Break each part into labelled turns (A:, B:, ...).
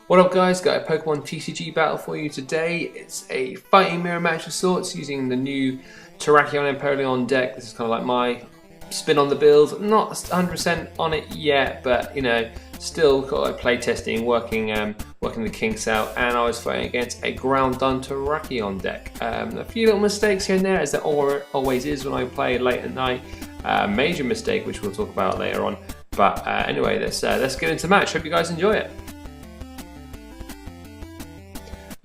A: What up guys, got a Pokemon TCG battle for you today. It's a fighting mirror match of sorts using the new Terrakion and Empoleon deck. This is kind of like my spin on the build. Not 100% on it yet, but you know, still got like play testing, working the kinks out, and I was fighting against a Groudon Terrakion deck. A few little mistakes here and there, as there always is when I play late at night. Major mistake, which we'll talk about later on. But anyway, let's get into the match. Hope you guys enjoy it.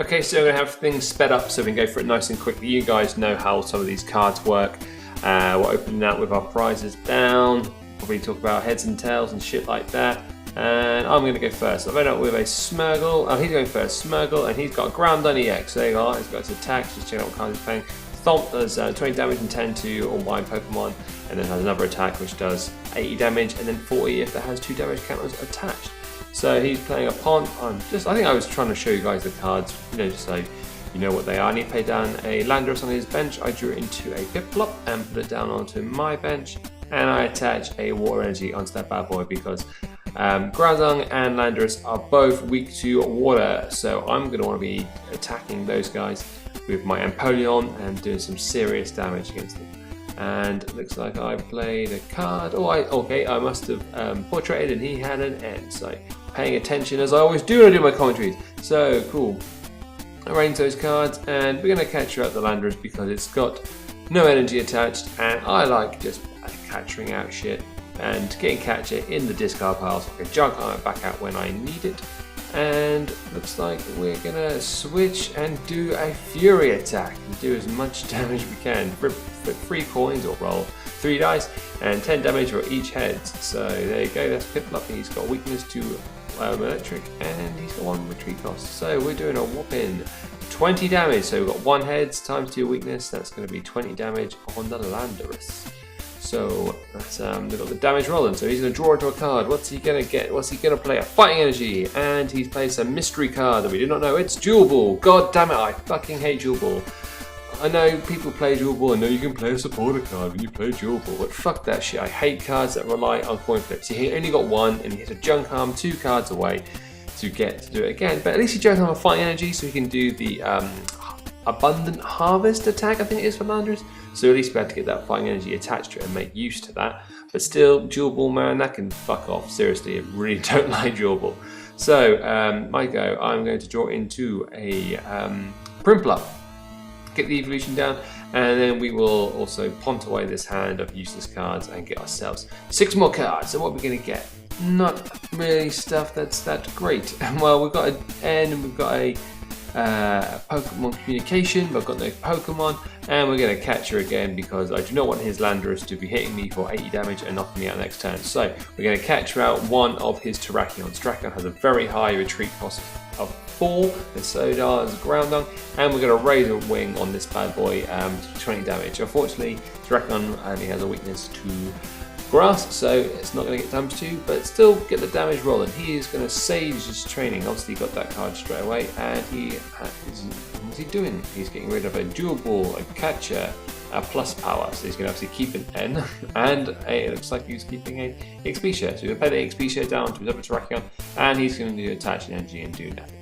A: Okay, so we're going to have things sped up so we can go for it nice and quickly. You guys know how some of these cards work. We're opening out with our prizes down. Probably talk about heads and tails and shit like that. And I'm going to go first. I've ended up with a Smeargle. Oh, he's going first. Smeargle, and he's got a Groudon EX. There you are. He's got his attacks. Just check out what cards he's playing. Thomp does 20 damage and 10 to all my Pokemon. And then has another attack which does 80 damage and then 40 if it has 2 damage counters attached. So he's playing a Pond. I think I was trying to show you guys the cards, you know, just so you know what they are. And he played down a Landorus on his bench. I drew it into a Piplup and put it down onto my bench. And I attached a Water Energy onto that bad boy because Groudon and Landorus are both weak to water. So I'm going to want to be attacking those guys with my Empoleon and doing some serious damage against them. And it looks like I played a card. I must have portrayed, and he had an N. So paying attention as I always do when I do my commentaries. So cool. Arrange those cards, and we're going to catch out the Landorus because it's got no energy attached, and I like just catching out shit and getting catcher in the discard pile so I can junk it back out when I need it. And looks like we're gonna switch and do a Fury attack and do as much damage as we can. For 3 coins or roll 3 dice and 10 damage for each head. So there you go, that's Piplup. He's got weakness to electric and he's got 1 retreat cost. So we're doing a whopping 20 damage. So we've got 1 heads times 2 weakness. That's going to be 20 damage on the Landorus. So that's we've got the damage rolling. So he's going to draw into a card. What's he going to get? What's he going to play? A Fighting Energy, and he's played some mystery card that we did not know. It's Dual Ball. God damn it! I fucking hate Dual Ball. I know people play Dual Ball. I know you can play a supporter card when you play Dual Ball, but fuck that shit. I hate cards that rely on coin flips. He only got 1, and he has to junk arm 2 cards away to get to do it again. But at least he junk arm a Fighting Energy, so he can do the Abundant Harvest attack. I think it is for Landorus. So at least we had to get that Fighting Energy attached to it and make use to that. But still, Dual Ball, man, that can fuck off. Seriously, I really don't like Dual Ball. So, my go, I'm going to draw into a Prinplup. Get the evolution down, and then we will also punt away this hand of useless cards and get ourselves 6 more cards. So what are we going to get? Not really stuff that's that great. Well, we've got an N and we've got a Pokemon Communication, but I've got no Pokemon, and we're going to catch her again because I do not want his Landorus to be hitting me for 80 damage and knocking me out next turn. So we're going to catch out one of his Terrakions. Terrakion has a very high retreat cost of 4, and so does Groudon, and we're going to raise a wing on this bad boy to 20 damage. Unfortunately, Terrakion only has a weakness to grass, so it's not going to get damage to, but still get the damage rolling. He is going to sage his training. Obviously, he got that card straight away, and what's he doing? He's getting rid of a Dual Ball, a Catcher, a Plus Power. So he's going to obviously keep an N, and it looks like he's keeping a XP share. So we're going to play the XP share down to his other Terrakion, and he's going to do attach an energy and do nothing.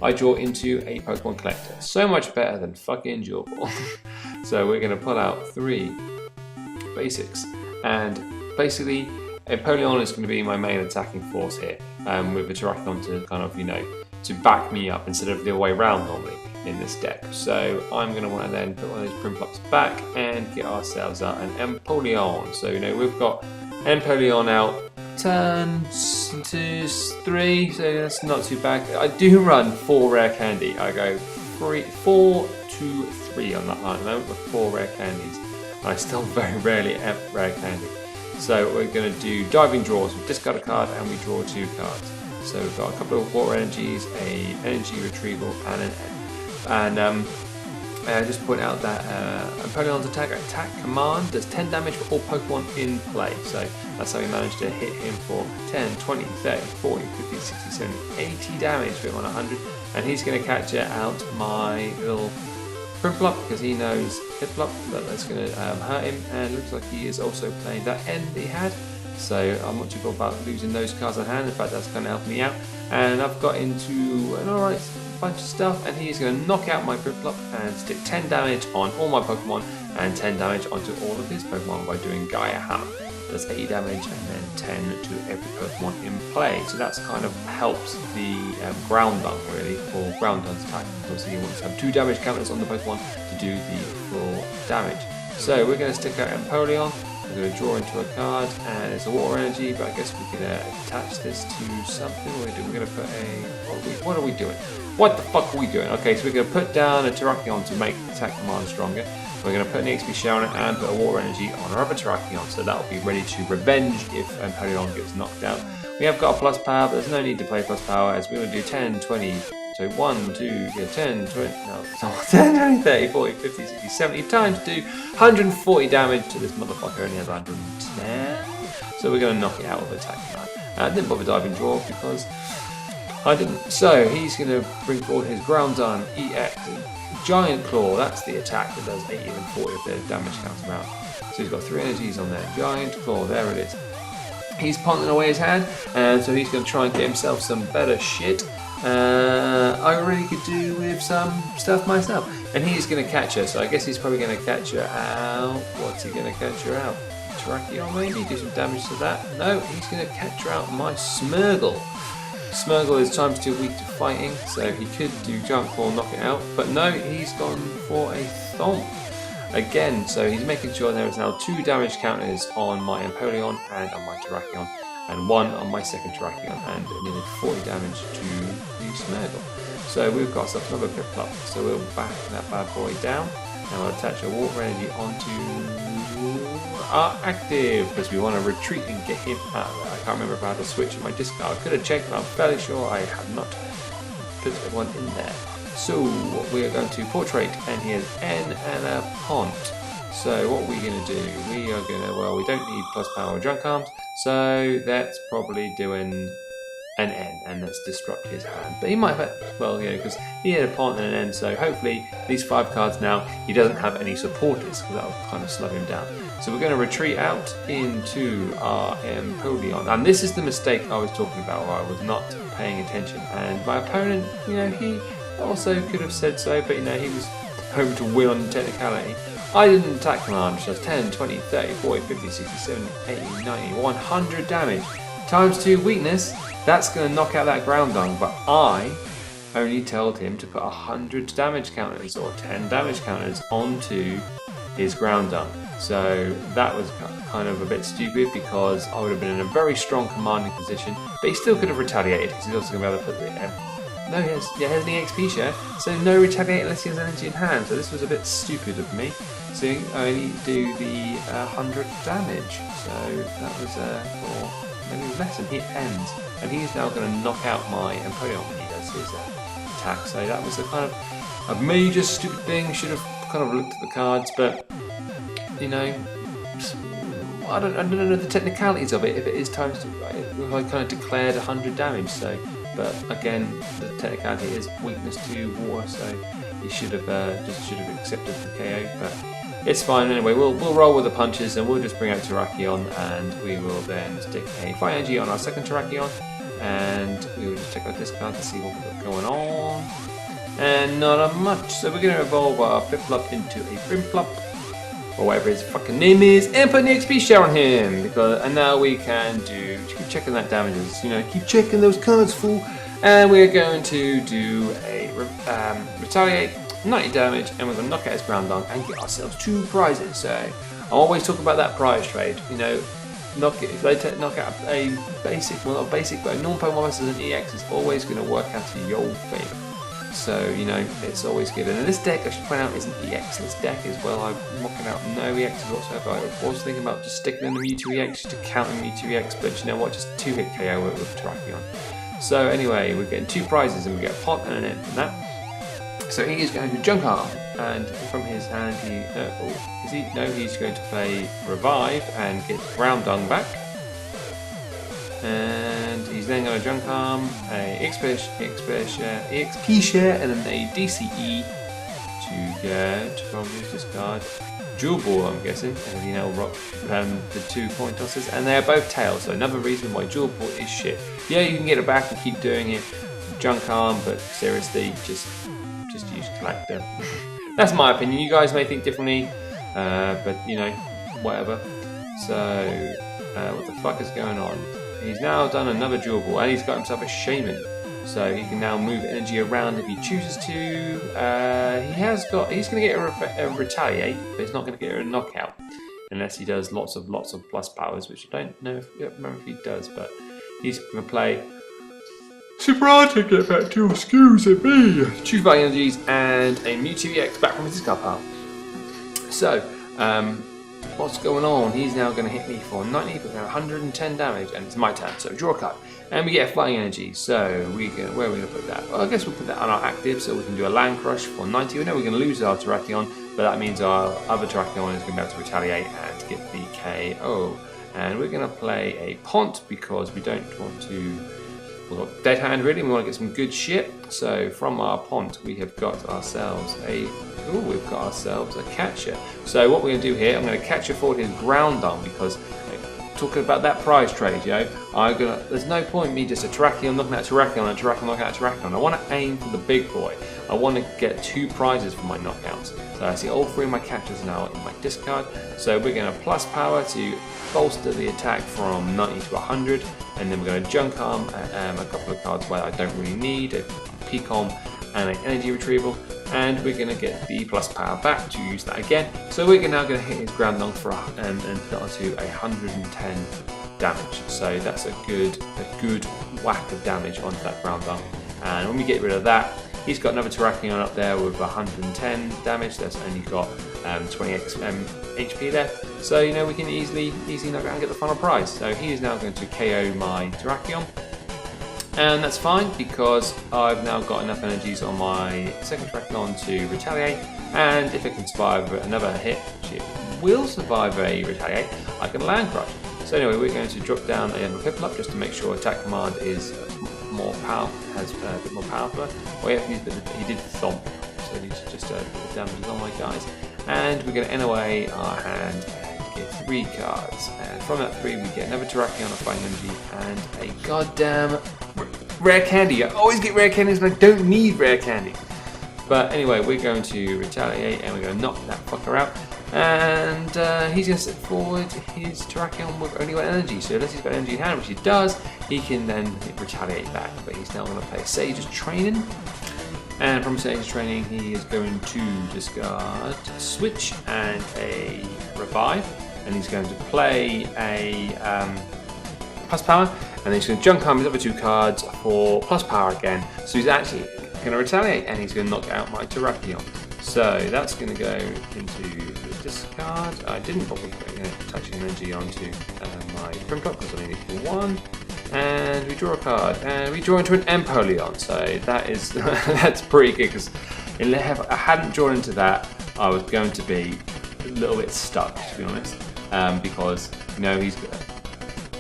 A: I draw into a Pokemon Collector. So much better than fucking Dual Ball. So we're going to pull out 3 basics, and basically, Empoleon is going to be my main attacking force here, with the Terrakion to kind of, you know, to back me up instead of the other way around normally in this deck. So I'm going to want to then put one of those Prinplups back and get ourselves out an Empoleon. So, you know, we've got Empoleon out turn 2, 3, so that's not too bad. I do run 4 rare candy. I go 4 to 3 on that line at the moment with 4 rare candies. I still very rarely have rare candy. So we're going to do diving draws. We discard a card and we draw 2 cards. So we've got a couple of water energies, a energy retrieval, and an N. And I just point out that Empoleon's attack command does 10 damage for all Pokemon in play. So that's how we managed to hit him for 10, 20, 30, 40, 50, 60, 70, 80 damage for him on 100. And he's going to catch out my little Prinplup because he knows Piplup, but that's going to hurt him, and looks like he is also playing that N that he had, So I'm not too bothered about losing those cards on hand. In fact, that's going to help me out. And I've got into an alright bunch of stuff, and he's going to knock out my Piplup and stick 10 damage on all my Pokemon and 10 damage onto all of his Pokemon by doing Gaia Hammer. Does 80 damage and then 10 to every Pokemon in play. So that's kind of helps the Groudon really for Groudon's attack. Obviously you want to have 2 damage counters on the Pokemon to do the full damage. So we're going to stick out Empoleon. We're going to draw into a card, and it's a water energy, but I guess we can attach this to something. We're going to put a... What are we doing? What the fuck are we doing? Okay, so we're going to put down a Terrakion to make the attack command stronger. We're going to put an XP shell on it and put a water energy on our other Terrakion, so that will be ready to revenge if Empoleon gets knocked out. We have got a plus power, but there's no need to play plus power, as we're going to do 10, 20... So 1, 2, yeah, 10, 20, no, 10, 20, 30, 40, 50, 60, 70 times 2, 140 damage to this motherfucker, only has 110. So we're going to knock it out with attack command. I didn't bother diving draw because I didn't. So he's going to bring forward his Groudon EX Giant Claw. That's the attack that does 80 and 40 if their damage counts them out. So he's got 3 energies on there. Giant Claw, there it is. He's punting away his hand, and so he's going to try and get himself some better shit. I really could do with some stuff myself. And he's going to catch her, so I guess he's probably going to catch her out. What's he going to catch her out? Terrakion maybe? Do some damage to that? No, he's going to catch her out my Smeargle. Smeargle is times 2 weak to fighting, so he could do Giant Claw and knock it out. But no, he's gone for a Thomp. Again, so he's making sure there is now 2 damage counters on my Empoleon and on my Terrakion, and 1 on my second Terrakion, and nearly 40 damage to the Smeargle. So we've got ourselves another Piplup, so we'll back that bad boy down, and we'll attach a water energy onto our active, because we want to retreat and get him out of there. I can't remember if I had to switch in my discard. I could have checked, but I'm fairly sure I have not put one in there. So we are going to portrait, and here's N and a Pont. So what are we going to do? We are going to, well, we don't need plus power or junk arms, so that's probably doing an N, and let's disrupt his hand. But he might have, well, yeah, because he had a Pont and an N, so hopefully these 5 cards now, he doesn't have any supporters, because that will kind of slow him down. So we're going to retreat out into our Empoleon, and this is the mistake I was talking about, where I was not paying attention, and my opponent, you know, he also could have said so, but you know, he was hoping to win on technicality. I didn't attack command, which does 10, 20, 30, 40, 50, 60, 70, 80, 90, 100 damage. Times 2 weakness, that's going to knock out that Groudon, but I only told him to put 100 damage counters or 10 damage counters onto his Groudon. So that was kind of a bit stupid, because I would have been in a very strong commanding position, but he still could have retaliated, because he's also going to be able to put the no, he has an EXP share, so no retaliate unless he has energy in hand. So this was a bit stupid of me. So I only do the 100 damage. So that was or maybe less, and he ends. And he's now going to knock out my Empoleon when he does his attack. So that was a kind of a major stupid thing. Should have kind of looked at the cards, but you know, I don't know the technicalities of it. If it is times 2, if I kind of declared 100 damage, so. But again, the technicality is weakness to water, so he should have accepted the KO. But it's fine anyway. We'll roll with the punches, and we'll just bring out Terrakion, and we will then stick a Fire Energy on our second Terrakion, and we will just check out this card to see what we've got going on. And not a much. So we're going to evolve our Piplup into a Primplup, or whatever his fucking name is, and put an XP share on him, and now we can keep checking that damages, you know, keep checking those cards, fool. And we're going to do a retaliate, 90 damage, and we're going to knock out his Groudon and get ourselves 2 prizes. So I always talk about that prize trade, you know, knock out a basic, well not basic, but a non-Pokemon versus an EX is always going to work out to your favour. So, you know, it's always good. And this deck, I should point out, isn't EX. This deck as well, I'm mocking out no EXs whatsoever. I was thinking about just sticking in the Mewtwo EX just to counter Mewtwo EX, but you know what, just 2-hit KO with Terrakion. So anyway, we're getting 2 prizes, and we get a Pot and an N from that. So he is going to Junk Arm, and from his hand he's going to play Revive and get Groudon back. And he's then going to Junk Arm, a XP share, and then a DCE to get from this discard Jewel Ball, I'm guessing, and rock the 2 coin tosses, and they're both tails, so another reason why Jewel Ball is shit. Yeah, you can get it back and keep doing it, Junk Arm, but seriously, just use Collector. That's my opinion. You guys may think differently, but whatever. So, what the fuck is going on? He's now done another Jewel Ball, and he's got himself a Shaman. So he can now move energy around if he chooses to. He's going to get a Retaliate, but he's not going to get a Knockout. Unless he does lots of plus powers, which I don't remember if he does, but he's going to play Super Hard to get back to your skills at me. 2 Fighting Energies and a Mewtwo EX back from his discard pile. So, what's going on? He's now going to hit me for 90, but 110 damage, and it's my turn, so draw a card. And we get a Flying Energy, so where are we going to put that? Well, I guess we'll put that on our active, so we can do a Land Crush for 90. We know we're going to lose our Terrakion, but that means our other Terrakion is going to be able to retaliate and get the KO. And we're going to play a Pont, because we don't want to... We've got Dead Hand, really, and we want to get some good shit. So from our Pont, we have got ourselves a... Ooh, we've got ourselves a Catcher. So what we're going to do here, I'm going to Catcher forward his Groudon, because talking about that prize trade, there's no point in me just a Terrakion looking at Terrakion and Terrakion looking at Terrakion. I want to aim for the big boy. I want to get 2 prizes for my knockouts. So I see all 3 of my Catchers now in my discard. So we're going to plus power to bolster the attack from 90 to 100, and then we're going to Junk Arm a couple of cards where I don't really need, a Pecom and an Energy Retrieval, and we're going to get the plus power back to use that again. So we're now going to hit his Groudon for and put onto 110 damage. So that's a good whack of damage onto that Groudon. And when we get rid of that, he's got another Terrakion up there with 110 damage. That's only got 20 HP left. So we can easily knock out and get the final prize. So he is now going to KO my Terrakion. And that's fine, because I've now got enough energies on my second Terrakion to retaliate, and if it can survive another hit, which it will survive a retaliate, I can Land Crush. So anyway, we're going to drop down a Piplup just to make sure attack command is more powerful, has a bit more power for it. Oh yeah, he did Thump, so he needs to just put the damage on my guys. And we're going to NOA our hand and get 3 cards. And from that 3 we get another Terrakion, a Fighting Energy, and a goddamn rare candy. I always get rare candies, but I don't need rare candy. But anyway, we're going to retaliate and we're going to knock that fucker out. And he's going to set forward his Terrakion with only 1 energy. So unless he's got energy in hand, which he does, he can then retaliate back. But he's now going to play Sage's Training. And from Sage's Training, he is going to discard Switch and a Revive. And he's going to play a plus power. And then he's going to Junk Arm his other 2 cards for plus power again. So he's actually going to retaliate, and he's going to knock out my Terrakion. So that's going to go into the discard. I didn't bother touching energy onto my Piplup because I only need 1. And we draw a card, and we draw into an Empoleon. So that is that's pretty good, because if I hadn't drawn into that, I was going to be a little bit stuck, to be honest, because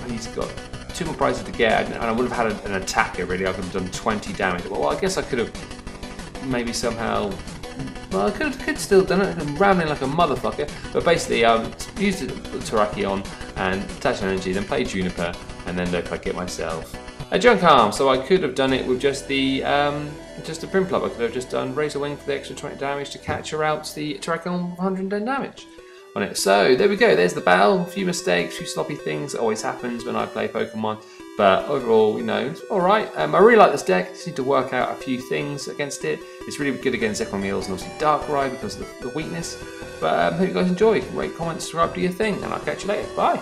A: he's got 2 more prizes to get, and I would have had an attacker really. I could have done 20 damage. Well, I guess I could have maybe somehow. Well, I could still done it. I'm rambling like a motherfucker. But basically, used the Terrakion and attach energy, then play Juniper, and then look, I get myself a Junk Arm. So I could have done it with just the Piplup. I could have just done Razor Wing for the extra 20 damage to capture out the Terrakion with 110 damage on it. So there we go, there's the battle. A few mistakes, a few sloppy things. It always happens when I play Pokemon, but overall, it's alright. I really like this deck. Just need to work out a few things against it. It's really good against Equimals and obviously Darkrai because of the weakness. But I hope you guys enjoyed. Rate, comment, subscribe, do your thing, and I'll catch you later. Bye.